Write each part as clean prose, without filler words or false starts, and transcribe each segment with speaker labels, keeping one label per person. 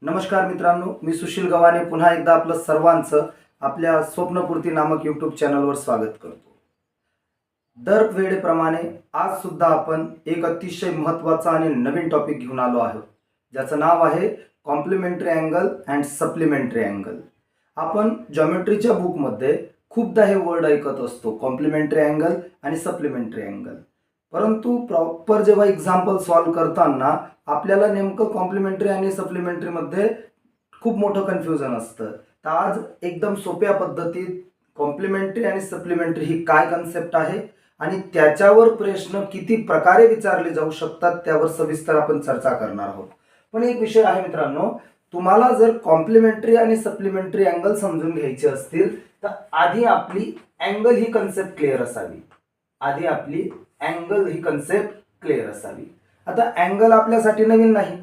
Speaker 1: नमस्कार मित्रांनो, मी सुशील गव्हाणे पुन्हा एकदा आपलं सर्वांचं आपल्या स्वप्नपूर्ती नामक यूट्यूब चॅनलवर स्वागत करतो. दर वेळेप्रमाणे आज सुद्धा आपण एक अतिशय महत्त्वाचा आणि नवीन टॉपिक घेऊन आलो आहोत, ज्याचं नाव आहे complementary angle and supplementary angle. आपण जॉमेट्रीच्या बुकमध्ये खूपदा हे वर्ड ऐकत असतो, कॉम्प्लिमेंटरी अँगल आणि सप्लिमेंटरी अँगल. परंतु प्रॉपर जेव्हा एक्झाम्पल सॉल्व करताना आपल्याला नेमकं कॉम्प्लिमेंटरी आणि सप्लिमेंटरी मध्ये खूप मोठं कन्फ्युजन असतं. तर आज एकदम सोप्या पद्धतीत कॉम्प्लिमेंटरी आणि सप्लिमेंटरी ही काय कन्सेप्ट आहे आणि त्याच्यावर प्रश्न किती प्रकारे विचारले जाऊ शकतात त्यावर सविस्तर आपण चर्चा करणार आहोत. पण एक विषय आहे मित्रांनो, तुम्हाला जर कॉम्प्लिमेंटरी आणि सप्लिमेंटरी अँगल समजून घ्यायचे असतील तर आधी आपली अँगल ही कन्सेप्ट क्लिअर असावी. अँगल ही कन्सेप्ट क्लिअर असावी. आता अँगल आपल्यासाठी नवीन नाही.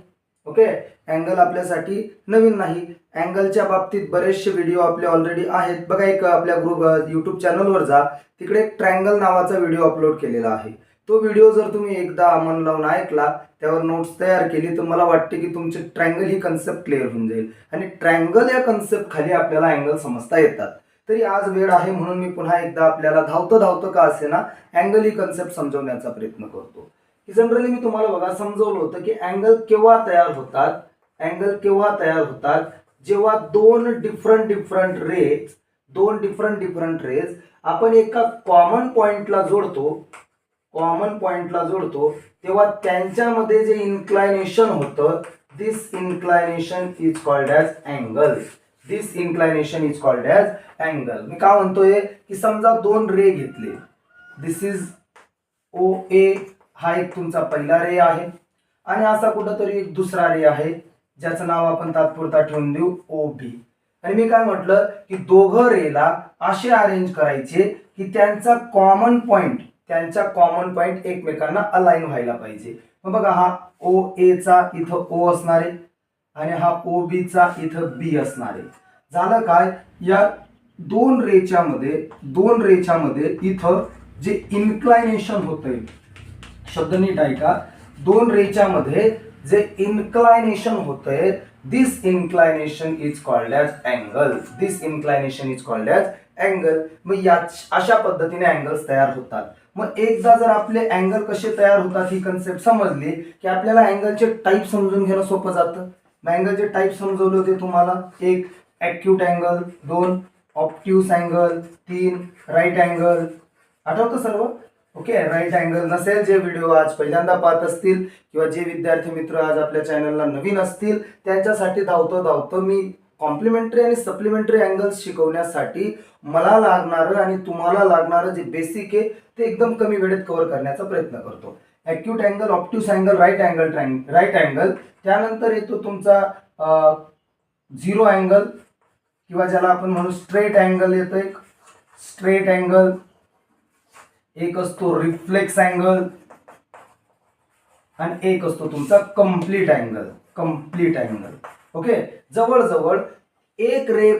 Speaker 1: ओके, अँगल आपल्यासाठी नवीन नाही. अँगलच्या बाबतीत बरेचसे व्हिडिओ आपले ऑलरेडी आहेत. बघा, एक आपल्या ग्रुप यूट्यूब चॅनलवर जा, तिकडे एक ट्रायंगल नावाचा व्हिडिओ अपलोड केलेला आहे. तो व्हिडिओ जर तुम्ही एकदा मन लावून ऐकला, त्यावर नोट्स तयार केली, तर मला वाटते की तुमची ट्रायंगल ही कन्सेप्ट क्लिअर होऊन जाईल आणि ट्रायंगल या कन्सेप्ट खाली आपल्याला अँगल समजता येतात. तरी आज वेळ आहे म्हणून मी पुन्हा एकदा आपल्याला धावतं का असेना अँगल ही कन्सेप्ट समजवण्याचा प्रयत्न करतो. जनरली मी तुम्हाला बघा समजवलं होतं की अँगल केव्हा तयार होतात, जेव्हा दोन डिफरंट रेज आपण एका कॉमन पॉइंटला जोडतो तेव्हा त्यांच्यामध्ये जे इन्क्लायनेशन होतं, दिस इन्क्लायनेशन इज कॉल्ड ॲज अँगल. मी काय म्हणतोय की समजा दोन रे घेतले, दिस इज ओ ए, हा एक तुमचा पहिला रे आहे आणि असा कुठंतरी एक दुसरा रे आहे ज्याचं नाव आपण तात्पुरता ठेवून देऊ ओ बी. आणि मी काय म्हटलं की दोघं रेला असे अरेंज करायचे की त्यांचा कॉमन पॉइंट एकमेकांना अलाइन व्हायला पाहिजे. मग बघा, हा ओ ए चा इथं ओ असणारे आणि हा ओ बी चा इथं बी असणारे. झालं काय, या दोन रेच्या मध्ये इथं जे इन्क्लायनेशन होतंय, शब्द नीट ऐका, दोन रेच्या मध्ये जे इन्क्लायनेशन होतंय, दिस इन्क्लायनेशन इज कॉल्ड ॲज अँगल. मग अशा पद्धतीने अँगल्स तयार होतात. मग एकदा जर आपले अँगल कसे तयार होतात ही कन्सेप्ट समजली की आपल्याला अँगलचे टाईप समजून घेणं सोपं जातं. अँगलचे टाईप समजवले होते तुम्हाला. एक ॲक्यूट अँगल, दोन ऑब्ट्यूस अँगल, तीन राईट अँगल. आठवतं सर्व? ओके, राईट अँगल नसेल, जे व्हिडिओ आज पहिल्यांदा पाहत असतील किंवा जे विद्यार्थी मित्र आज आपल्या चॅनलला नवीन असतील त्यांच्यासाठी धावतो मी कॉम्प्लिमेंटरी आणि सप्लिमेंटरी अँगल्स शिकवण्यासाठी मला लागणारं आणि तुम्हाला लागणारं जे बेसिक आहे ते एकदम कमी वेळेत कव्हर करण्याचा प्रयत्न करतो. Acute angle, obtuse angle, right angle, त्यानंतर येतो तुमचा झिरो अँगल किंवा ज्याला आपण म्हणू स्ट्रेट अँगल येतं. एक स्ट्रेट अँगल, एक असतो रिफ्लेक्स अँगल आणि एक असतो तुमचा कंप्लीट अँगल. ओके, जवळजवळ एक रे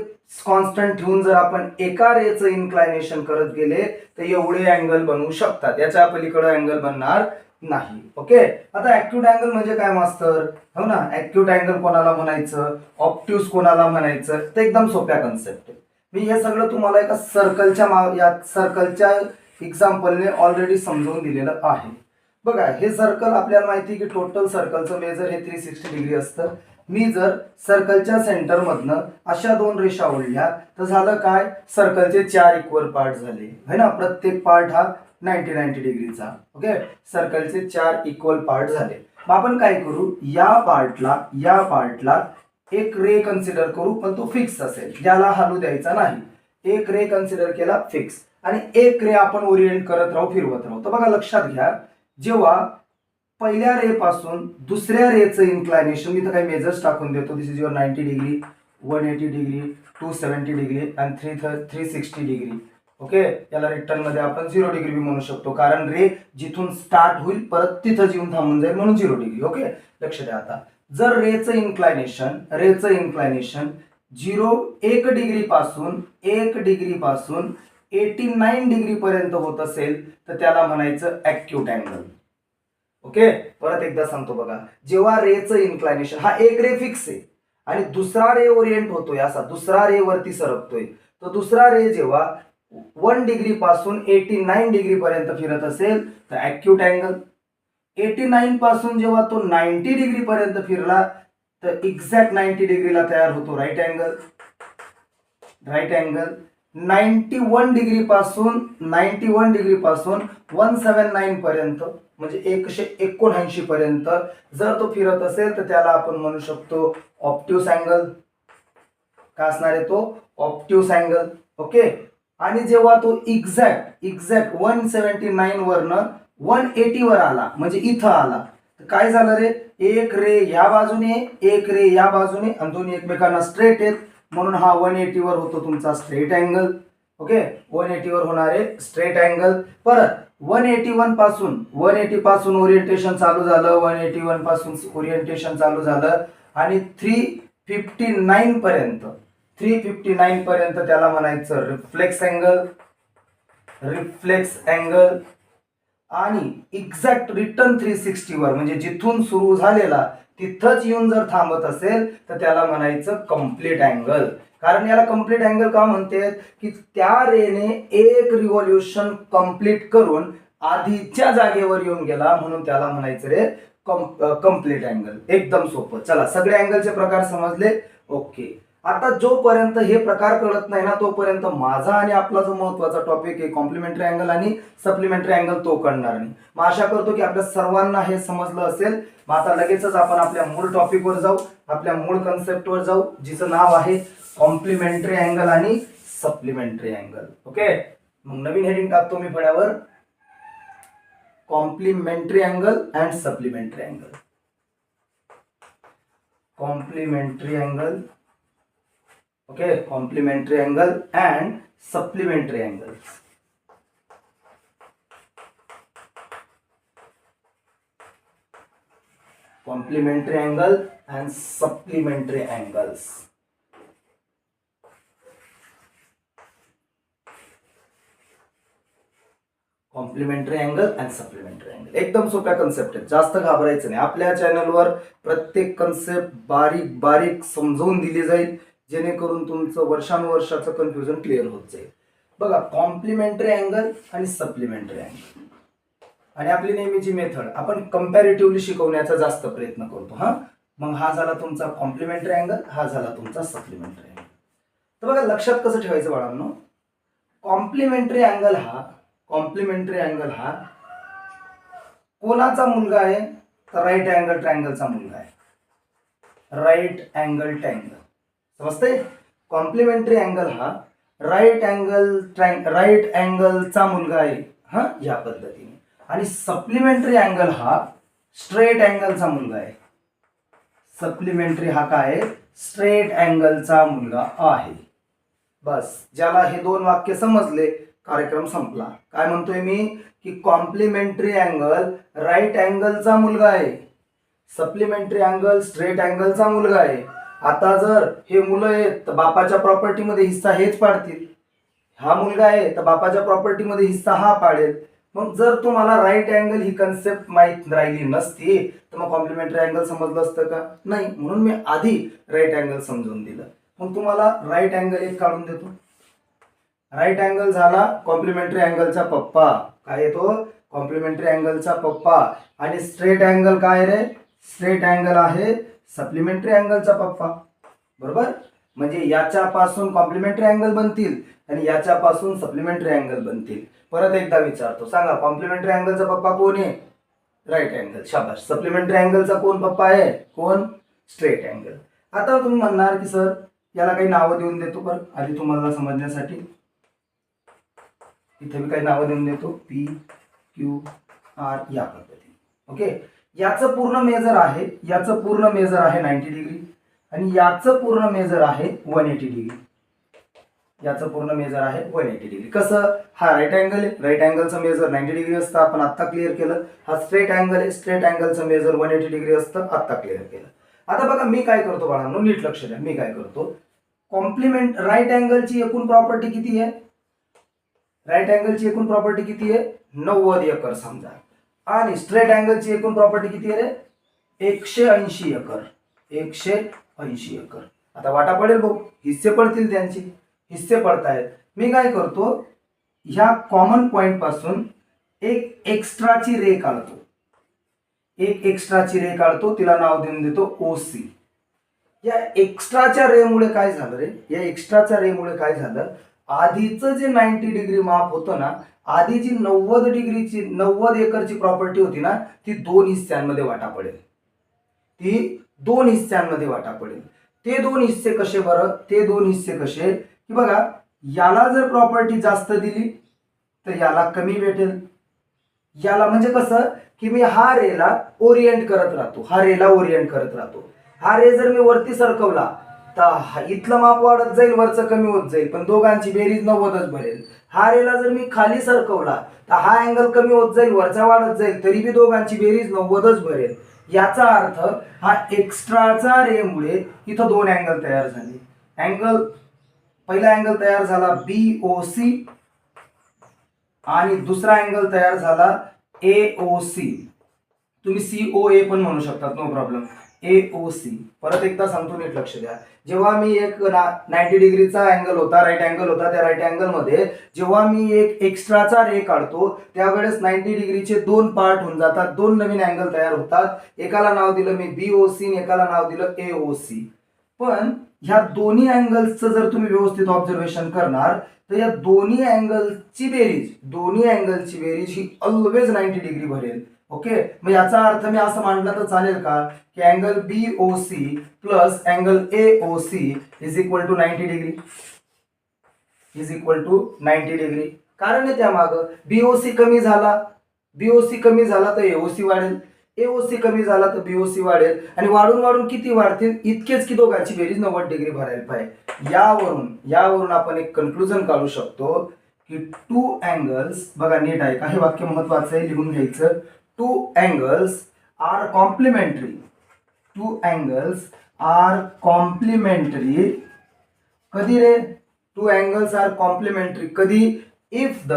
Speaker 1: कॉन्स्टंट ठेवून जर आपण एका रेचं इन्क्लायनेशन करत गेले तर एवढे अँगल बनवू शकतात, याच्या पलीकडे अँगल बनणार नाही. ओके, आता ॲक्यूट अँगल म्हणजे काय मास्तर? हो ना, ॲक्यूट अँगल कोणाला म्हणायचं, ऑब्ट्यूस कोणाला म्हणायचं, ते एकदम सोप्या कन्सेप्ट आहे. मी हे सगळं तुम्हाला एका सर्कलच्या एक्झाम्पलने ऑलरेडी समजवून दिलेलं आहे. बघा, हे सर्कल आपल्याला माहिती की टोटल सर्कलचं मेजर हे 360 डिग्री असतं. मी जर सर्कलच्या सेंटरमधनं अशा दोन रेषा ओढल्या तर झालं काय, सर्कलचे 4 इक्वल पार्ट झाले है ना. प्रत्येक पार्ट हा 90 डिग्रीचा. ओके, सर्कलचे 4 इक्वल पार्ट झाले. मग आपण काय करू, या पार्टला एक रे कन्सिडर करू, पण तो फिक्स असेल, ज्याला हलू द्यायचा नाही. एक रे कन्सिडर केला फिक्स आणि एक रे आपण ओरिएंट करत राहू, फिरवत राहू. तर बघा, लक्षात घ्या, जेव्हा पहिल्या रे पासून दुसऱ्या रेचं इन्क्लायनेशन, मी तर काही मेजर्स टाकून देतो. This is your 90 degree, 180 degree, 270 degree आणि 360 डिग्री. ओके, याला रिटर्न मध्ये आपण 0 डिग्री म्हणू शकतो, कारण रे जिथून स्टार्ट होईल परत तिथं येऊन थांबून जाईल, म्हणून 0 डिग्री. ओके, लक्ष द्या. आता जर रेचं इन्क्लायनेशन 1 डिग्री पासून 89 डिग्री पर्यंत होत असेल तर त्याला म्हणायचं ॲक्यूट अँगल. ओके, परत एकदा सांगतो बघा, जेव्हा रेचं इन्क्लायनेशन, हा एक रे फिक्स आहे आणि दुसरा रे ओरिएंट होतोय असा, दुसरा रे वरती सरकतोय, तर दुसरा रे जेव्हा 1 डिग्री पासून 89 डिग्री पर्यंत फिरत असेल तर ॲक्यूट अँगल, 89 पासून जेव्हा तो 90 डिग्री पर्यंत फिरला तर एक्झॅक्ट 90 डिग्रीला तयार होतो right angle. Right angle 91 degree पासून 179 पर्यंत म्हणजे 179 पर्यंत जर तो फिरत असेल तर त्याला आपण म्हणू शकतो ऑप्ट्यूस अँगल. काय असणार आहे तो? Obtuse angle. ओके. आणि जेव्हा तो एक्झॅक्ट 179 वरनं 180 वर आला म्हणजे इथं आला तर काय झालं रे, एक रे या बाजूने एक रे या बाजूने आणि दोन्ही एकमेकांना स्ट्रेट आहेत म्हणून हा 180 वर होतो तुमचा स्ट्रेट अँगल. ओके. 180 वर होणारे स्ट्रेट अँगल. परत 180 पासून ओरिएंटेशन चालू झालं, 181 पासून ओरिएंटेशन चालू झालं आणि 359 पर्यंत त्याला म्हणायचं रिफ्लेक्स अँगल. Reflex angle. आणि एक्झॅक्ट रिटर्न 360 वर म्हणजे जिथून सुरू झालेला तिथंच येऊन जर थांबत असेल तर त्याला म्हणायचं कम्प्लीट अँगल. कारण याला कम्प्लीट अँगल का म्हणतात की त्या रेने एक रिव्हॉल्युशन कम्प्लीट करून आधीच्या जागेवर येऊन गेला म्हणून त्याला म्हणायचं रे कम्प्लीट अँगल. एकदम सोपं. चला सगळे अँगलचे प्रकार समजले. ओके. आता जोपर्यंत हे प्रकार कळत नाही ना तोपर्यंत माझा आणि आपला जो महत्वाचा टॉपिक आहे कॉम्प्लिमेंटरी अँगल आणि सप्लिमेंटरी अँगल तो कळणार नाही. मग आशा करतो की आपल्या सर्वांना हे समजलं असेल. मग आता लगेचच आपण आपल्या मूळ टॉपिकवर जाऊ, आपल्या मूळ कन्सेप्टवर जाऊ जिचं नाव आहे कॉम्प्लिमेंटरी अँगल आणि सप्लिमेंटरी अँगल. ओके. मग नवीन हेडिंग टाकतो मी फळ्यावर, complementary angle and supplementary angle. Complementary angle. Okay. Complementary angle and supplementary angle. Complementary angle and supplementary angles. Complementary angle and supplementary angle एकदम सोप्या कन्सेप्ट आहेत, जास्त घाबरायचं नाही. आपल्या चॅनलवर प्रत्येक कन्सेप्ट बारीक बारीक समजवून दिली जाईल जेणेकरून तुमचं वर्षानुवर्षाचं कन्फ्युजन क्लिअर होत जाईल. बघा कॉम्प्लिमेंटरी अँगल आणि सप्लिमेंटरी अँगल आणि आपली नेहमीची मेथड आपण कंपॅरेटिव्हली शिकवण्याचा जास्त प्रयत्न करतो. मग हा झाला तुमचा कॉम्प्लिमेंटरी अँगल, हा झाला तुमचा सप्लिमेंटरी अँगल. तर बघा लक्षात कसं ठेवायचं बाळांनो, कॉम्प्लिमेंटरी अँगल हा कोणाचा मुलगा आहे तर राईट अँगल ट्रायंगलचा मुलगा आहे. राईट अँगल ट्रायंगल समजते. कॉम्प्लिमेंटरी अँगल हा राईट अँगलचा मुलगा आहे या पद्धतीने. आणि सप्लिमेंटरी अँगल हा स्ट्रेट अँगलचा मुलगा आहे. सप्लिमेंटरी हा काय स्ट्रेट अँगलचा मुलगा आहे. बस ज्याला हे दोन वाक्य समजले कार्यक्रम संपला. काय म्हणतोय मी की कॉम्प्लिमेंटरी अँगल राईट अँगलचा मुलगा आहे, सप्लिमेंटरी अँगल स्ट्रेट अँगलचा मुलगा आहे. आता जर हे मुलं आहेत तर बापाच्या प्रॉपर्टीमध्ये हिस्सा हेच पाडतील. हा मुलगा आहे तर बापाच्या प्रॉपर्टीमध्ये हिस्सा हा पाडेल. मग जर तुम्हाला राईट अँगल ही कन्सेप्ट माहीत राहिली नसती तर मग कॉम्प्लिमेंटरी अँगल समजलं असतं का? नाही. म्हणून मी आधी राईट अँगल समजून दिलं. मग तुम्हाला राईट अँगल एक काढून देतो. राईट अँगल झाला कॉम्प्लिमेंटरी अँगलचा पप्पा. काय येतो? कॉम्प्लिमेंटरी अँगलचा पप्पा. आणि स्ट्रेट अँगल काय रे? स्ट्रेट अँगल आहे सप्लिमेंटरी अँगलचा पप्पा. बरोबर. म्हणजे याच्यापासून कॉम्प्लिमेंटरी अँगल बनतील आणि याच्यापासून सप्लिमेंटरी अँगल बनतील. परत एकदा विचारतो, सांगा कॉम्प्लिमेंटरी अँगलचा पप्पा कोण आहे? Right angle. शाबाश. सप्लिमेंटरी अँगलचा कोण पप्पा आहे? कोण? Straight angle. आता तुम्ही म्हणणार की सर याला काही नावं देऊन देतो. पण आधी तुम्हाला समजण्यासाठी इथे मी काही नावं देऊन देतो. पी क्यू आर या पद्धतीने. ओके. याचं पूर्ण मेजर आहे 90 डिग्री आणि याचं पूर्ण मेजर आहे 180 डिग्री. याचं पूर्ण मेजर आहे 180 डिग्री. कसं? हा राईट अँगल आहे, राईट अँगलचं मेजर 90 डिग्री असतं, आपण आत्ता क्लिअर केलं. हा स्ट्रेट अँगल आहे, स्ट्रेट अँगलचं मेजर 180 डिग्री असतं, आत्ता क्लिअर केलं. आता बघा मी काय करतो बाळांनो, नीट लक्ष द्या. मी काय करतो, कॉम्प्लिमेंट राईट अँगलची एकूण प्रॉपर्टी किती आहे? राईट अँगलची एकूण प्रॉपर्टी किती आहे? 90 एकर समजा. आणि स्ट्रेट अँगलची एकूण प्रॉपर्टी किती आहे रे? 180 एकर. 180 एकर. आता वाटा पडेल भाऊ, हिस्से पडतील, त्यांचे हिस्से पडतायत. मी काय करतो, ह्या कॉमन पॉइंट पासून एक एक्स्ट्राची रे काढतो, तिला नाव देऊन देतो OC. या एक्स्ट्राच्या रेमुळे काय झालं रे, आधीचं जे 90 डिग्री माप होतं ना, आधी जी 90 एकरची प्रॉपर्टी होती ना, ती दोन हिस्स्यांमध्ये वाटा पडेल. ते दोन हिस्से कसे बरं, की बघा, याला जर प्रॉपर्टी जास्त दिली तर याला कमी भेटेल. याला म्हणजे कसं की मी हा रेला ओरिएंट करत राहतो, हा रे जर मी वरती सरकवला तर इथलं माप वाढत जाईल, वरचं कमी होत जाईल, पण दोघांची बेरीज 90च भरेल. हा रेला जर मी खाली सरकवला तर हा अँगल कमी होत जाईल, वरचा वाढत जाईल, तरी बी दोघांची बेरीज 90च भरेल. याचा अर्थ हा एक्स्ट्राचा रेमुळे इथं दोन अँगल तयार झाले. पहिला अँगल तयार झाला BOC आणि दुसरा अँगल तयार झाला AOC. तुम्ही COA पण म्हणू शकतात, नो प्रॉब्लेम. AOC. परत एकदा सांगतो, नीट लक्ष द्या. जेव्हा मी एक 90 डिग्रीचा अँगल होता, राईट अँगल होता, त्या राईट अँगल मध्ये जेव्हा मी एक एक्स्ट्राचा रे काढतो त्यावेळेस 90 डिग्रीचे दोन पार्ट होऊन जातात, दोन नवीन अँगल तयार होतात. एकाला नाव दिलं मी BOC आणि एकाला नाव दिलं AOC. पण ह्या दोन्ही अँगल्सचं जर तुम्ही व्यवस्थित ऑब्झर्वेशन करणार तर या दोन्ही अँगलची बेरीज ही ऑलवेज 90 डिग्री भरेल. ओके, मग याचा अर्थ मी असं मांडलं तर चालेल का की angle BOC plus angle AOC is equal to 90 degree. कारण आहे त्यामागं, BOC कमी झाला तर AOC वाढेल, AOC कमी झाला तर BOC वाढेल, आणि वाढून किती वाढतील, इतकेच की दोघांची बेरीज 90 डिग्री भरायला पाहिजे. यावरून आपण एक कन्क्लुजन काढू शकतो की टू अँगल्स, बघा नीट आहे का, हे वाक्य महत्वाचं आहे, लिहून घ्यायचं. Two angles are complementary. कधी रे, टू अँगल्स आर कॉम्प्लिमेंटरी कधी, इफ द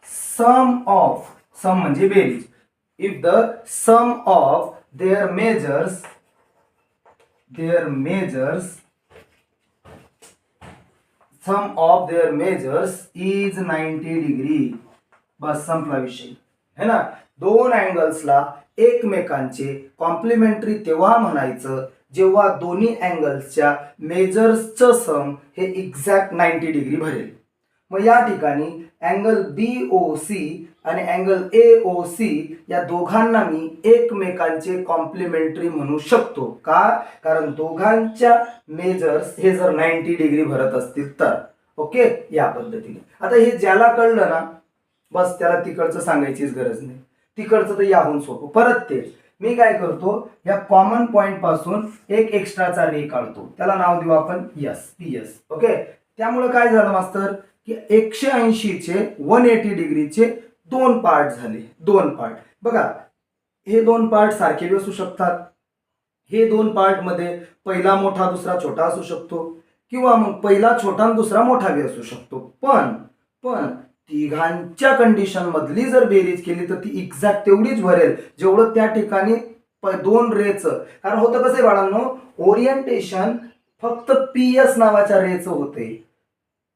Speaker 1: सम म्हणजे बेरीज, if the sum of their measures is 90 degree. बस संपला विषय, है ना. दोन अँगल्सला एकमेकांचे कॉम्प्लिमेंटरी तेव्हा म्हणायचं जेव्हा दोन्ही अँगल्सच्या मेजर्सचं सम हे एक्झॅक्ट 90 डिग्री भरेल. मग या ठिकाणी अँगल BOC आणि अँगल AOC या दोघांना मी एकमेकांचे कॉम्प्लिमेंटरी म्हणू शकतो. का? कारण दोघांच्या मेजर्स हे जर 90 डिग्री भरत असतील तर. ओके, या पद्धतीने. आता हे ज्याला कळलं ना, बस त्याला तिकडचं सांगायचीच गरज नाही, तिकडचं तर याहून सोपं. परत तेच मी काय करतो, या कॉमन पॉइंट पासून एक एक्स्ट्राचा रे काढतो, त्याला नाव देऊ आपण PS. ओके, त्यामुळे काय झालं मास्तर की 180 चे 180 डिग्रीचे दोन पार्ट झाले. बघा, हे दोन पार्ट सारखे बी असू शकतात, हे दोन पार्ट मध्ये पहिला मोठा दुसरा छोटा असू शकतो, किंवा मग पहिला छोटा आणि दुसरा मोठा बी असू शकतो. पण तिघांच्या कंडिशन मधली जर बेरीज केली तर ती एक्झॅक्ट तेवढीच भरेल जेवढं त्या ठिकाणी दोन रेचं. कारण होतं कसं आहे बाळांनो, ओरिएंटेशन फक्त PS नावाच्या रेचं होते,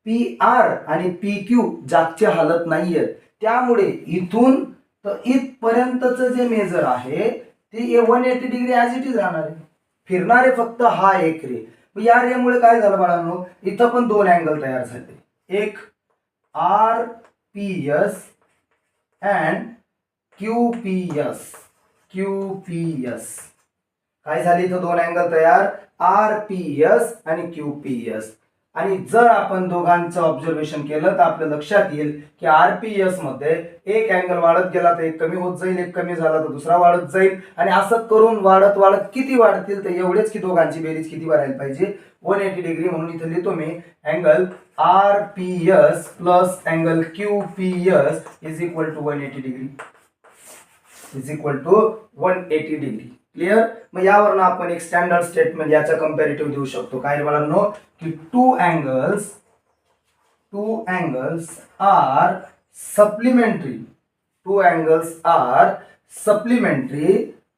Speaker 1: PR आणि PQ जागच्या हालत नाहीयेत. त्यामुळे इथून तर इथपर्यंतचं जे मेजर आहे ते 180 डिग्री ॲज इट इज राहणार आहे, फिरणारे फक्त हा एक रे. या रेमुळे काय झालं बाळांनो, इथं पण दोन अँगल तयार झाले, एक RPS अँड QPS. काय झाले इथं दोन अँगल तयार, RPS आणि QPS. आणि जर आपण दोघांचं ऑब्झर्वेशन केलं तर आपल्या लक्षात येईल की RPS मध्ये एक अँगल वाढत गेला तर एक कमी होत जाईल, एक कमी झाला तर दुसरा वाढत जाईल, आणि असं करून वाढत किती वाढतील तर एवढेच की दोघांची बेरीज किती भरायला पाहिजे, 180 डिग्री. म्हणून इथे लिहितो मी angle RPS plus angle QPS is equal to 180 degree. Clear. मग यावरून आपण एक स्टँडर्ड स्टेटमेंट याचा कंपॅरेटिव्ह देऊ शकतो. काय बाळांनो की two angles are supplementary.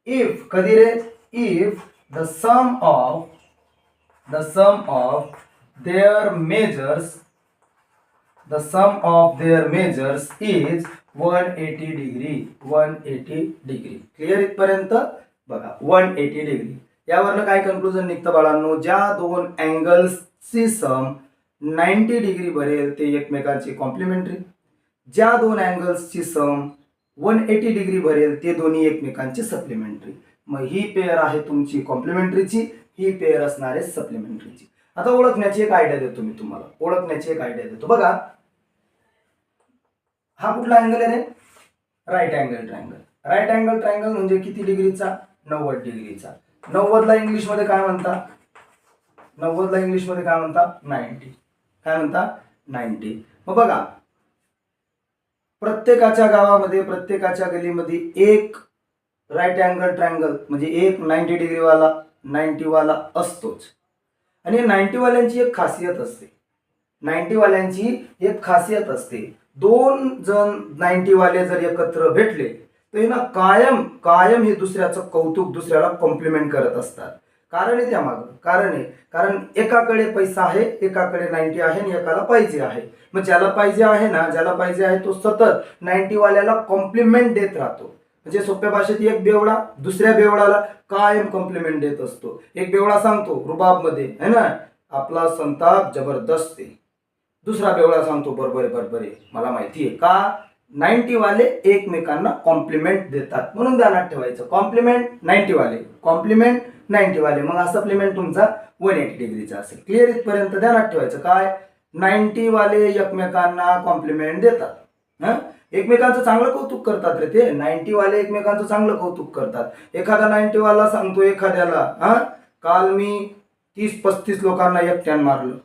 Speaker 1: If कधी रे, if the sum of their measures is 180 degree. Clear इथपर्यंत? बघा 180 डिग्री. यावरनं काय कन्क्लुजन निघतं बाळांनो? ज्या दोन अँगल्सची सम 90 डिग्री भरेल ते एकमेकांची कॉम्प्लिमेंटरी, ज्या दोन अँगल्सची सम 180 डिग्री भरेल ते दोन्ही एकमेकांची सप्लिमेंटरी. मग ही पेअर आहे तुमची कॉम्प्लिमेंटरीची, ही पेअर असणार आहे सप्लिमेंटरीची. आता ओळखण्याची एक आयडिया देतो मी तुम्हाला, बघा हा कुठला अँगल आहे रे? राईट अँगल ट्रायंगल म्हणजे किती डिग्रीचा? 90 डिग्रीचा. 90 ला इंग्लिशमध्ये काय म्हणता? 90. काय म्हणता? 90. मग बघा प्रत्येकाच्या गावामध्ये, प्रत्येकाच्या गलीमध्ये एक राईट अँगल ट्रायंगल म्हणजे एक 90 डिग्री वाला 90 वाला असतोच. आणि 90 वाल्यांची एक खासियत असते, दोन जण 90 वाले जर एकत्र भेटले तर ना कायम हे दुसऱ्याचं कौतुक, दुसऱ्याला कॉम्प्लिमेंट करत असतात. कारण आहे त्यामागं, कारण एकाकडे पैसा आहे, एकाकडे 90 आहे आणि एकाला पाहिजे आहे. मग ज्याला पाहिजे आहे तो सतत 90 वाल्याला कॉम्प्लिमेंट देत राहतो. म्हणजे सोप्या भाषेत एक बेवडा दुसऱ्या बेवडाला कायम कॉम्प्लिमेंट देत असतो. एक बेवडा सांगतो रुबाबमध्ये है ना, आपला संताप जबरदस्त आहे. दुसरा बेवडा सांगतो बरोबर आहे, मला माहिती आहे. का? 90 वाले एकमेकांना कॉम्प्लिमेंट देतात, म्हणून ध्यानात ठेवायचं. कॉम्प्लिमेंट 90 वाले, मग हा सप्लिमेंट तुमचा 180 डिग्रीचा असेल. क्लिअर इथपर्यंत ध्यानात ठेवायचं. काय? 90 वाले एकमेकांना कॉम्प्लिमेंट देतात, एकमेकांचं चांगलं कौतुक करतात रे ते. 90 वाले एकमेकांचं चांगलं कौतुक करतात. एखादा 90 वाला सांगतो एखाद्याला, काल मी 30-35 लोकांना एकट्यानं मारलं.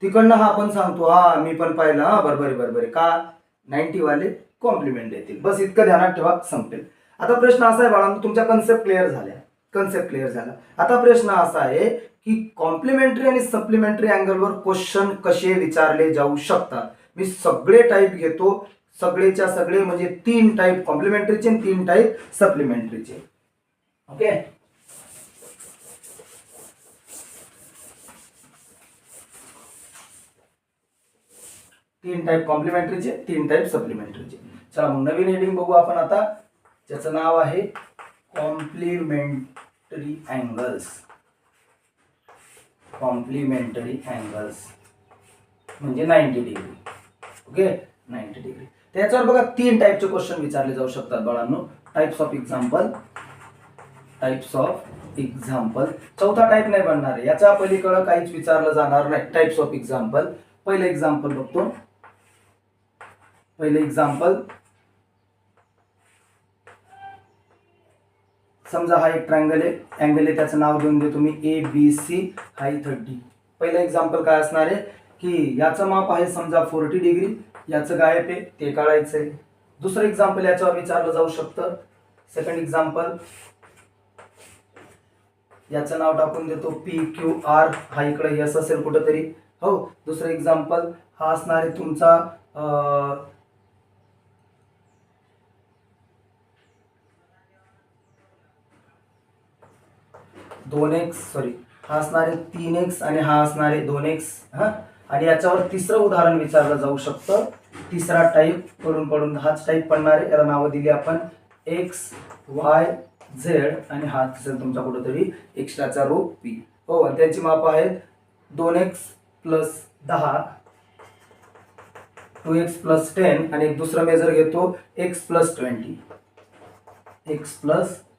Speaker 1: तिकडनं हा पण सांगतो, मी पण पाहिलं, बरोबर आहे. का? 90 वाले कॉम्प्लिमेंट देतील. बस इतकं ध्यानात ठेवा, संपेल. आता प्रश्न असा आहे बाळांनो, तुमच्या कन्सेप्ट क्लिअर झाला. आता प्रश्न असा आहे की कॉम्प्लिमेंटरी आणि सप्लिमेंटरी अँगलवर क्वेश्चन कसे विचारले जाऊ शकतात. मी सगळे टाईप घेतो, सगळेच्या सगळे म्हणजे 3 टाईप कॉम्प्लिमेंटरीचे आणि 3 टाईप सप्लिमेंटरीचे. ओके, 3 टाईप कॉम्प्लिमेंटरीचे, 3 टाईप सप्लिमेंटरीचे. चला मग नवीन हेडिंग बघू आपण आता, ज्याचं नाव आहे कॉम्प्लिमेंटरी अँगल्स. म्हणजे 90 डिग्री. Okay, 90 degree. त्याच्यावर बघा 3 टाईपचे क्वेश्चन विचारले जाऊ शकतात बाळांनो. Types of example. चौथा टाईप नाही बनणार आहे, याच्या पलीकडे काहीच विचारलं जाणार नाही. Types of example. पहिलं एक्झाम्पल बघतो. समजा हा एक ट्रायंगल आहे, अँगल आहे, त्याचं नाव देऊन देतो मी ABC, हाई 30. पहिलं एक्झाम्पल काय असणार आहे की याचं माप आहे समजा 40 डिग्री, याचं गायब आहे ते काढायचंय. दुसरं एक्झाम्पल याच्यावर विचारलं जाऊ शकतं. सेकंड एक्झाम्पल, याचं नाव टाकून देतो PQR, हा इकडे यस असेल कुठंतरी. हो, दुसरं एक्झाम्पल हा असणार आहे तुमचा 2x, हा असणार आहे 3x आणि हा असणार आहे 2x. आणि याच्यावर तिसरं उदाहरण विचारलं जाऊ शकतं. तिसरा टाईप पडून हाच टाईप पडणार आहे. याला नावं दिली आपण XYZ आणि हा असेल तुमचा कुठेतरी एक्स्ट्राचा रो P. हो, आणि त्यांची माप आहेत 2x + 10, 2x + 10 आणि एक दुसरं मेजर घेतो x +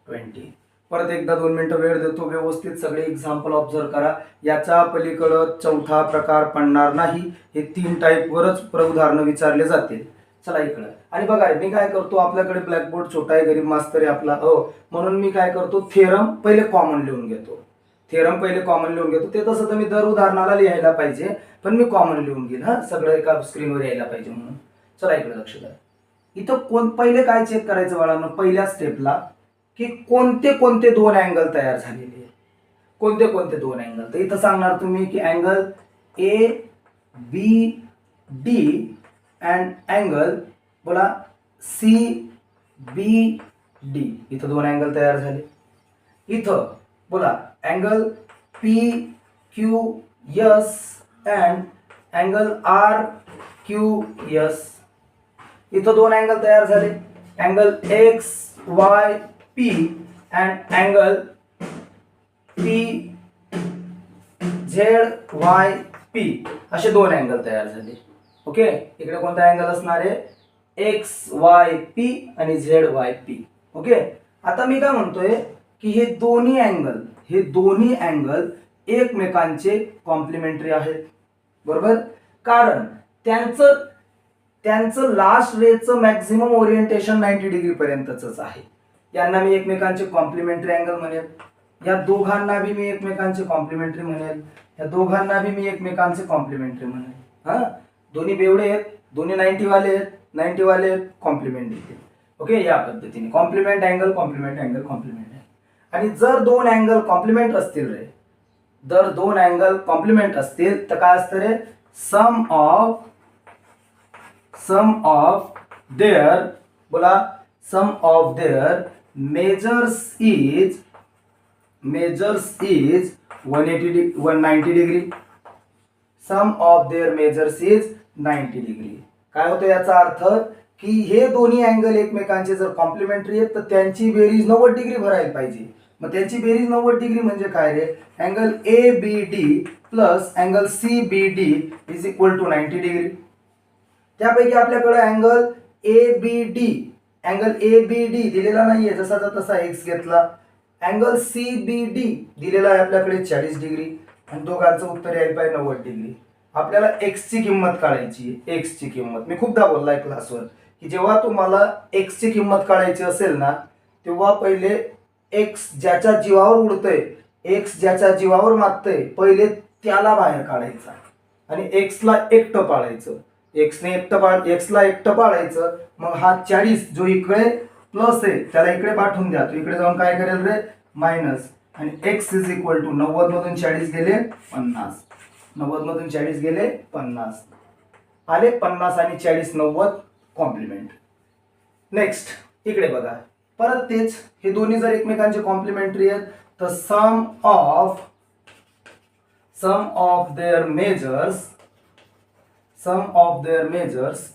Speaker 1: 20. परत एकदा 2 मिनिटं वेळ देतो, व्यवस्थित सगळे एक्झाम्पल ऑब्झर्व करा. याच्या पलीकडं चौथा प्रकार पडणार नाही. हे 3 टाईपवरच उदाहरणं विचारले जातील. चला इकडं. आणि बघा मी काय करतो, आपल्याकडे ब्लॅकबोर्ड छोटा आहे, गरीब मास्तर आहे आपला, म्हणून मी काय करतो, थेरम पहिले कॉमन लिहून घेतो. ते तसं तर मी दर उदाहरणाला लिहायला पाहिजे, पण मी कॉमन लिहून घेईल. सगळं एका स्क्रीनवर यायला पाहिजे म्हणून. चला इकडे लक्ष द्या. इथं पहिले काय चेक करायचं बाळांनो, पहिल्या स्टेपला की कोणते 2 अँगल तयार झालेले आहेत. कोणते 2 अँगल. तर इथं सांगणार तुम्ही की angle ABD and angle CBD. इथं 2 अँगल तयार झाले. इथं बोला angle P Q S and angle R Q S. इथं दोन अँगल तयार झाले, angle X Y P and angle P Z Y P असे दोन अँगल तयार झाले. ओके, इकडे कोणता अँगल असणार आहे, एक्स वाय पी आणि झेड वाय पी. ओके, आता मी काय म्हणतोय की हे दोन्ही अँगल एकमेकांचे कॉम्प्लिमेंटरी आहेत, बरोबर. कारण त्यांचं लास्ट रेचं मॅक्झिमम ओरिएंटेशन 90 डिग्री पर्यंतच आहे. यांना मी एकमेकांचे कॉम्प्लिमेंटरी अँगल म्हणेल, या दोघांना बी मी एकमेकांचे कॉम्प्लिमेंटरी म्हणेल, या दोघांना बी मी एकमेकांचे कॉम्प्लिमेंटरी म्हणेल. हा, दोन्ही बेवडे आहेत, दोन्ही 90 वाले आहेत, 90 वाले कॉम्प्लिमेंट देतील. ओके, या पद्धतीने complement angle complement angle complement आहे. आणि जर दोन अँगल कॉम्प्लिमेंट असतील रे, जर दोन अँगल कॉम्प्लिमेंट असतील तर काय असतं रे, सम ऑफ देअर बोला, sum of their measures is 190 degree. Sum of their measures is 90 degree. काय होतं याचा अर्थ की हे दोन्ही अँगल एकमेकांचे जर कॉम्प्लिमेंटरी आहेत तर त्यांची बेरीज 90 डिग्री भरायला पाहिजे. मग त्यांची बेरीज 90 डिग्री म्हणजे काय रे, angle A B D plus angle C B D is equal to 90 degree. त्यापैकी आपल्याकडे अँगल ए बी डी दिलेला नाहीये, जसाचा तसा एक्स घेतला. अँगल सी बी डी दिलेला आहे आपल्याकडे 40 डिग्री आणि दोघांचं उत्तर यायला पाहिजे 90 डिग्री. आपल्याला एक्स ची किंमत काढायची. एक्स ची किंमत मी खूपदा बोललाय क्लासवर की जेव्हा तुम्हाला एक्स ची किंमत काढायची असेल ना, तेव्हा पहिले एक्स ज्याच्या जीवावर उडतंय, एक्स ज्याच्या जीवावर मागतंय, पहिले त्याला बाहेर काढायचा आणि एक्सला एकटं पाळायचं. एक्सला एकटं पाळायचं. मग हा 40 जो इकडे प्लस आहे त्याला इकडे पाठवून द्या, तो इकडे जाऊन काय करेल रे, मायनस. आणि एक्स इज इक्वल टू 90 मधून 40 गेले 50, 90 मधून 40 गेले 50 आले, 50 आणि 40 90 कॉम्प्लिमेंट. नेक्स्ट इकडे बघा, परत तेच, हे दोन्ही जर एकमेकांचे कॉम्प्लिमेंटरी आहेत तर sum of their measures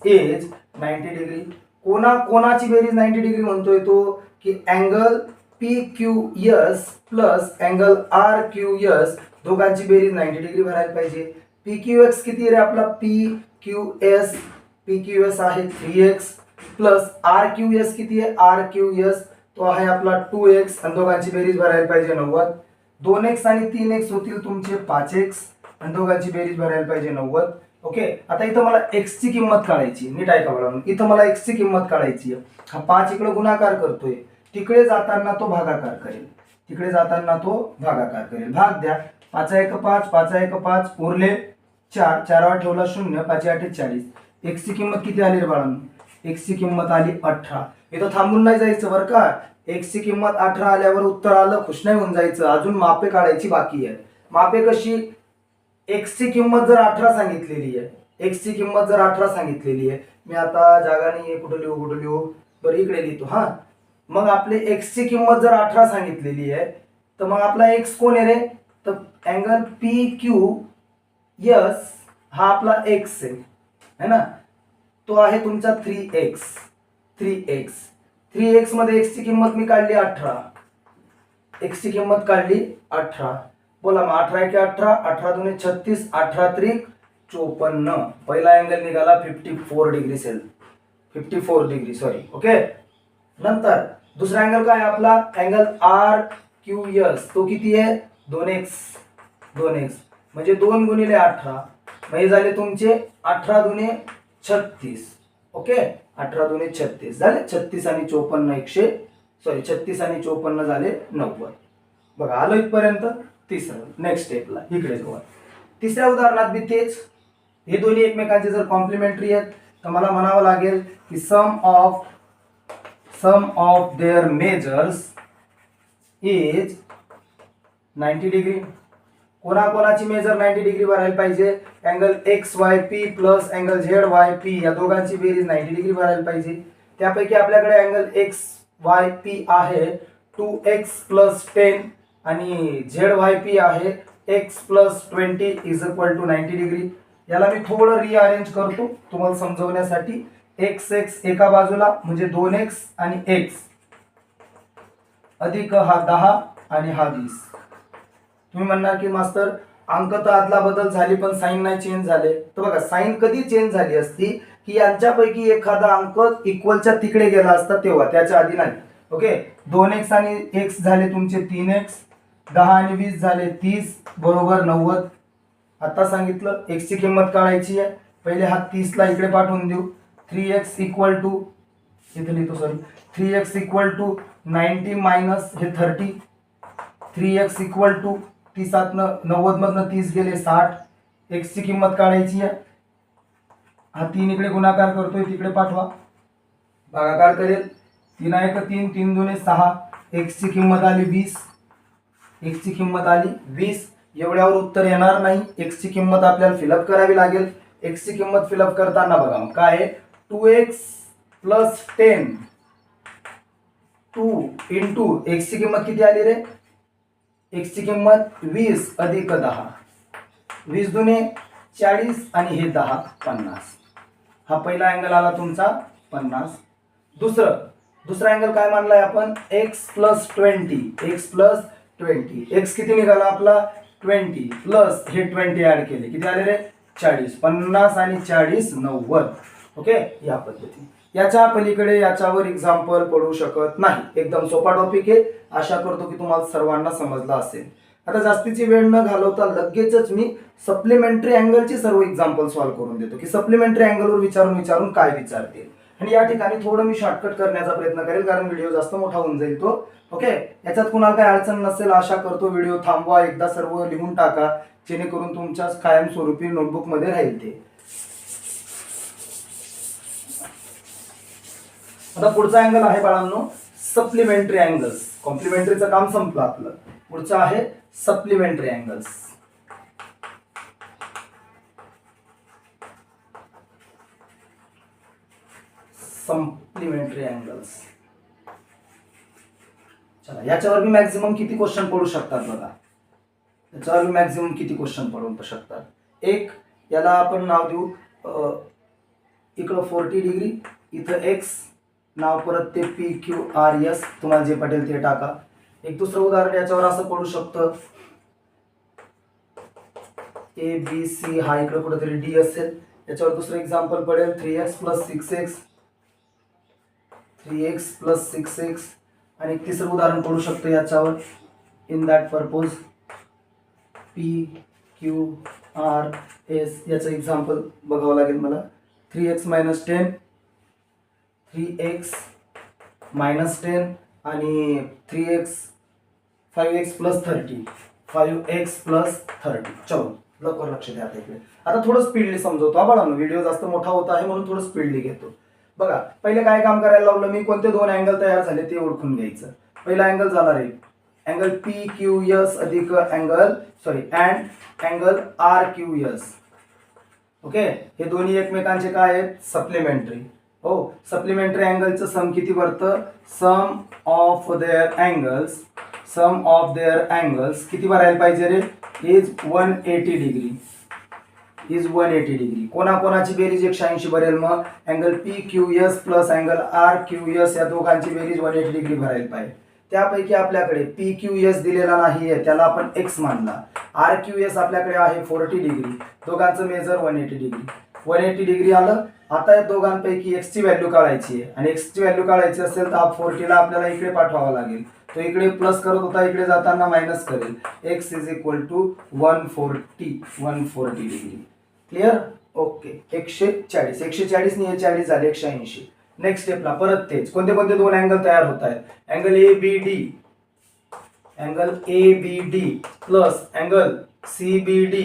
Speaker 1: is 90 degree. कोणाची बेरीज 90 डिग्री म्हणतोय तो, की angle P Q S plus angle R Q S दोघांची बेरीज 90 डिग्री भरायला पाहिजे. पी क्यू एक्स किती रे आपला, पी क्यू एस आहे 3x plus R Q S किती आहे, आर क्यू एस तो आहे आपला 2x आणि दोघांची बेरीज भरायला पाहिजे 90. 2x आणि 3x होतील तुमचे 5x आणि दोघांची बेरीज भरायला पाहिजे 90. ओके, आता इथं मला x ची किंमत काढायची, नीट ऐका बघा. इथं मला x ची किंमत काढायची. हा 5 इकडे गुणाकार करतोय, तिकडे जाताना तो भागाकार करेल, भाग द्या. 5 1 5, 5 1 5 उरले 4, 4 वर ठेवला 0, 5 8 40. x ची किंमत किती आली रे बाळांनो, x ची किंमत आली 18. इथं थांबून नाही जायचं बरं का. x ची किंमत 18 आल्यावर उत्तर आलं, खुश नाही होऊन जायचं, अजून मापे काढायची बाकी आहे. मापे कशी, x ची किंमत जर 18 सांगितलेली आहे, मी आता जागा नाही आहे, कुठं लिहू, बरं इकडे लिहितो. हा, मग आपले x ची किंमत जर 18 सांगितलेली आहे तर मग आपला x कोण आहे रे, तर अँगल पी क्यू एस हा आपला x आहे ना, तो आहे तुमचा 3x. 3x मध्ये x ची किंमत मी काढली 18, x ची किंमत काढली 18. बोला मग 18 1 18, 18 2 36, 18 3 54. पहिला अँगल निघाला 54 degree sale, 54 degree sorry. Okay, नंतर दुसरा अँगल काय आपला, अँगल आर क्यू एस तो किती आहे 2x म्हणजे 2 गुणिले 18 म्हणजे झाले तुमचे 18 दुने 36. ओके, 18 दुने 36 झाले 36 आणि 54 36 आणि 54 झाले 90. बघा आलो इथपर्यंत. तिसरं नेक्स्ट स्टेपला इकडे जाऊ. तिसऱ्या उदाहरणात बी तेच, हे दोन्ही एकमेकांचे जर कॉम्प्लिमेंटरी आहेत तर मला म्हणावं लागेल की sum of their measures is 90 degree. कोणाची मेजर 90 डिग्री भरायला पाहिजे, angle X Y P plus angle Z Y P या दोघांची बेरीज 90 डिग्री भरायला पाहिजे. त्यापैकी आपल्याकडे अँगल एक्स वाय पी आहे 2x प्लस 10 आणि ZYP आहे x plus 20 is equal to 90 degree. याला मी थोडं रिअरेंज करतो तुम्हाला समजवण्यासाठी. x एका बाजूला म्हणजे 2x आणि x अधिक हा 10 आणि हा 20. तुम्ही म्हणणार की मास्तर अंक तर आदला बदल झाली पण साईन नाही चेंज झाले. तर बघा साईन कधी चेंज झाली असती की यांच्यापैकी एखादा अंक इक्वलच्या तिकडे गेला असता तेव्हा, त्याच्या आधी नाही. ओके, 2x आणि x झाले तुमचे 3x, 10 आणि 20 झाले 30 बरोबर 90. आता सांगितलं x ची किंमत काढायची आहे. पहिले हा 30 ला इकडे पाठवून देऊ. 3x इक्वल टू इथे लिहितो sorry 3x equal to 90 minus हे 30. 3x इक्वल टू 30 90 मधनं 30 गेले 60. x ची किंमत काढायची आहे. हा 3 इकडे गुणाकार करतोय तिकडे पाठवा, भागाकार करेल. 3 1 3 3 2 6. x ची किंमत आली 20. x ची किंमत आली 20. एवढ्यावर उत्तर येणार नाही. x ची किंमत आपल्याला फिलअप करावी लागेल. x ची किंमत फिलअप करताना बघा मग काय आहे 2x प्लस 10 2 इंटू x ची किंमत किती आली रे? x ची किंमत 20 अधिक 10. 20 दुने 40 आणि हे 10 50. हा पहिला अँगल आला तुमचा 50. दुसरा अँगल काय मानलाय आपण x plus 20. x plus 20. x किती निघाला आपला 20 प्लस हे 20 ऍड केले किती आले रे 40. 50 आणि 40 90. ओके, या पद्धतीने. याच्या पलीकडे याच्यावर एक्झाम्पल पडू शकत नाही. एकदम सोपा टॉपिक आहे. आशा करतो की तुम्हाला सर्वांना समजला असेल. आता जास्तीची वेळ न घालवता लगेचच मी सप्लिमेंटरी अँगलची सर्व एक्झाम्पल सॉल्व्ह करून देतो की सप्लिमेंटरी अँगलवर विचारून काय विचारतील. आणि या ठिकाणी थोडं मी शॉर्टकट करण्याचा प्रयत्न करेल कारण व्हिडिओ जास्त मोठा होऊन जाईल तो. ओके, याच्यात कुणाला काही अडचण नसेल आशा करतो. व्हिडिओ थांबवा, एकदा सर्व लिहून टाका जेणेकरून तुमच्या कायमस्वरूपी नोटबुक मध्ये राहील ते. आता पुढचा अँगल आहे बाळांनो सप्लिमेंटरी अँगल्स. कॉम्प्लिमेंटरीचं काम संपलं आपलं. पुढचं आहे सप्लिमेंटरी अँगल्स. Supplementary angles. चला, याच्यावर मी मॅक्झिमम किती क्वेश्चन पडू शकतात बघा. याच्यावर मी मॅक्झिमम किती क्वेश्चन पडू शकतात. एक याला आपण नाव देऊ इकडं 40 डिग्री, इथं x नाव परत ते PQRS तुम्हाला जे पटेल ते टाका. एक दुसरं उदाहरण याच्यावर असं पडू शकतं ABC हा इकडे कुठेतरी D असेल. याच्यावर दुसरं एक्झाम्पल पडेल 3x plus 6x 3x plus 6x. आणि एक तिसरं उदाहरण पडू शकतं याच्यावर इन दॅट पर्पज PQRS. याचं एक्झाम्पल बघावं लागेल मला. 3x मायनस 10 3x मायनस 10 आणि 3x 5x plus 30 5x plus 30. चलो लवकर लक्ष द्या इकडे. आता थोडं स्पीडली समजवतो बघा. व्हिडिओ जास्त मोठा होत आहे म्हणून थोडं स्पीडली घेतो. बघा पहिले काय काम करायला लावलं मी, कोणते दोन अँगल तयार झाले ते ओळखून घ्यायचं. पहिला अँगल जाणार आहे अँगल PQS अधिक अँगल अँगल RQS. ओके, हे दोन्ही एकमेकांचे काय आहेत सप्लिमेंटरी. हो, सप्लिमेंटरी अँगलचं सम किती भरतं सम ऑफ देअर अँगल्स किती भरायला पाहिजे रे इज 180 डिग्री. Is 180 degree. कोणाकोणाची बेरीज 180 भरेल मग angle PQS plus angle RQS या दोघांची बेरीज 180 डिग्री भरायला पाहिजे. त्यापैकी आपल्याकडे PQS दिलेला नाहीये त्याला आपण x मानला. RQS आपल्याकडे आहे 40 डिग्री. दोघांचं मेजर 180 डिग्री. 180 डिग्री आलं. आता या दोघांपैकी x ची व्हॅल्यू काढायची आहे आणि x ची व्हॅल्यू काढायची असेल तर 40 ला आपल्याला इकडे पाठवावा लागेल. तो इकडे प्लस करत होता इकडे जाताना मायनस करेल. x is equal to 140 degree. Clear. Okay, 140 140 ने 40 झाले 180. नेक्स्ट स्टेपला परत तेच कोणते कोणते दोन अँगल तयार होत आहेत angle ABD plus angle CBD.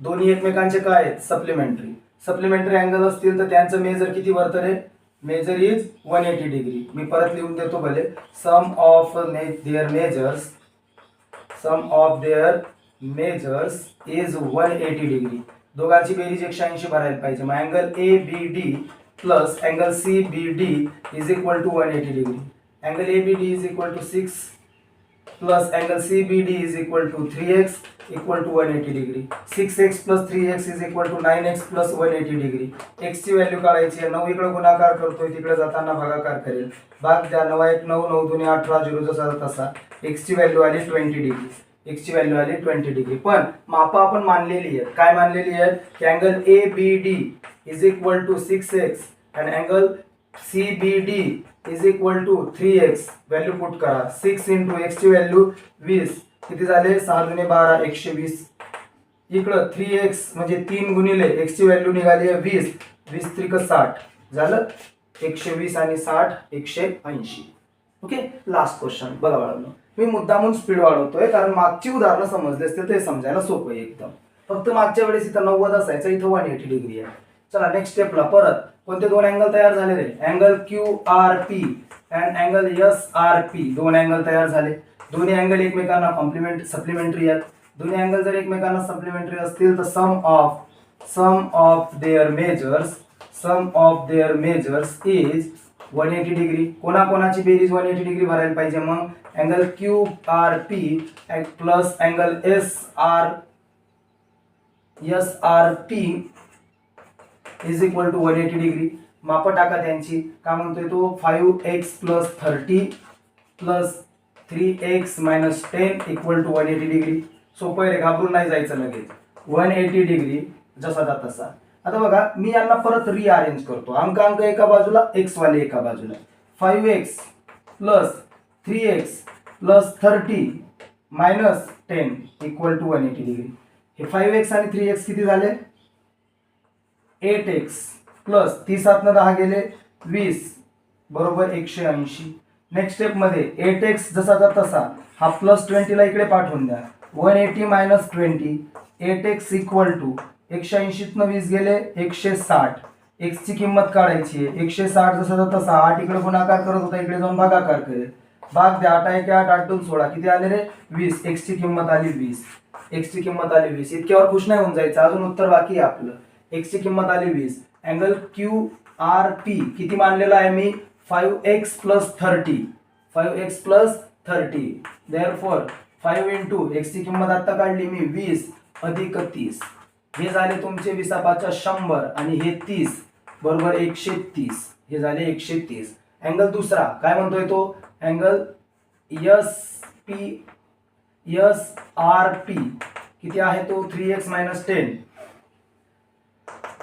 Speaker 1: दोन्ही एकमेकांचे काय आहेत सप्लिमेंटरी अँगल असतील तर त्यांचं मेजर किती भरतं रे मेजर इज 180 डिग्री. मी परत लिहून देतो भले. Sum of their measures is 180 degree. दोघांची बेरीज 180 भरायला पाहिजे. मग angle ABD plus angle C B D is equal to 180 degree. Angle A B D is equal to 6 plus angle C B D is equal to 3x equal to 180 degree. 6x plus 3x is equal to 9x plus 180 degree. x ची value काढायची आहे. 9 इकडे गुणाकार करतोय, तिकडे जाताना भागाकार करेल. भाग द्या. 9 1 9 9 2 18 0 जसा तसा. x ची व्हॅल्यू आली 20 डिग्री. x ची व्हॅल्यू आली 20 डिग्री. पण माप आपण मानलेली आहेत. काय मानलेली आहेत की angle A B D is equal to 6x आणि angle C B D is equal to 3x. Value put करा. 6 इंटू x ची व्हॅल्यू 20 किती झाले 6 दुने 12 120. इकडं 3x म्हणजे 3 गुणिले x ची व्हॅल्यू निघाली आहे 20. 20 त्रिक 60 झालं 120 आणि 60 180. ओके. लास्ट क्वेश्चन बघा बाळांनो. मी मुद्दामून स्पीड वाढवतोय कारण मागची उदाहरणं समजले असते ते समजायला सोपं आहे एकदम. फक्त मागच्या वेळेस इथं 90 असायचं, इथं 180 डिग्री आहे. चला नेक्स्ट स्टेपला परत कोणते दोन अँगल तयार झाले रे. Angle Q R P and angle S R P. दोन अँगल तयार झाले. दोन्ही अँगल एकमेकांना सप्लिमेंटरी आहेत. दोन्ही अँगल जर एकमेकांना सप्लिमेंटरी असतील तर sum of their measures is 180 degree. कोणाकोणाची बेरीज 180 डिग्री भरायला पाहिजे मग. Angle Q R P plus angle S R P is equal to 180 degree. माप टाका त्यांची. काय म्हणतोय तो 5x plus 30 plus 3x minus 10 equal to 180 degree. सोपं आहे रे, घाबरून नाही जायचं लगेच. 180 डिग्री जसा जात तसा. आता बघा मी यांना परत रिअरेंज करतो. अंक एका बाजूला, x वाले एका बाजूला. 5x plus 3x plus 30 minus 10 equal to 180 degree. हे 5x आणि 3x किती झाले 8x प्लस 30 आतनं 10 गेले 20 बरोबर 180. नेक्स्ट स्टेप मध्ये 8x जसा तसा हा प्लस 20 ला इकडे पाठवून द्या. 180 मायनस 20 8x इक्वल टू 180 न 20 गेले 160. x ची किंमत काढायची आहे. 160 जसा तसा 8 इकडे गुणाकार करत होता, इकडे जाऊन भागाकार करेल. भाग द्या. 8 1 8 8 2 16 किती आले रे 20. x ची किंमत आली 20. x ची किंमत आली 20. इतक्यावर खुश नाही होऊन जायचं, अजून उत्तर बाकी आहे आपलं. x ची किंमत आली 20. अँगल क्यू आर पी किती मानलेला आहे मी 5x plus 30. 5x plus 30 therefore 5 into x ची किंमत आता काढली मी 20 अधिक 30. हे झाले तुमचे 20 100 आणि हे 30 बरोबर 130. हे झाले 130. अँगल दुसरा काय म्हणतोय तो अँगल एस आर पी किती आहे तो 3x मायनस 10.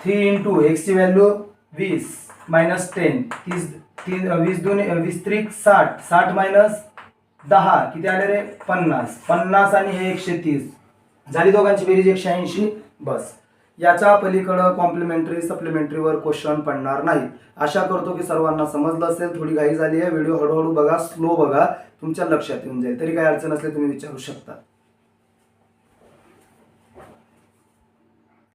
Speaker 1: 3 इंटू x ची व्हॅल्यू 20 मायनस 10 20 त्रिक 60 60 मायनस 10 किती आले रे 50. 50 आणि हे 130 झाली दोघांची बेरीज 180. बस. याच्या पलीकडं कॉम्प्लिमेंटरी सप्लिमेंटरीवर क्वेश्चन पडणार नाही. आशा करतो की सर्वांना समजलं असेल. थोडी घाई झाली आहे. व्हिडिओ हळूहळू बघा, स्लो बघा, तुमच्या लक्षात येऊन जाईल. तरी काही अडचण असले तुम्ही विचारू शकता.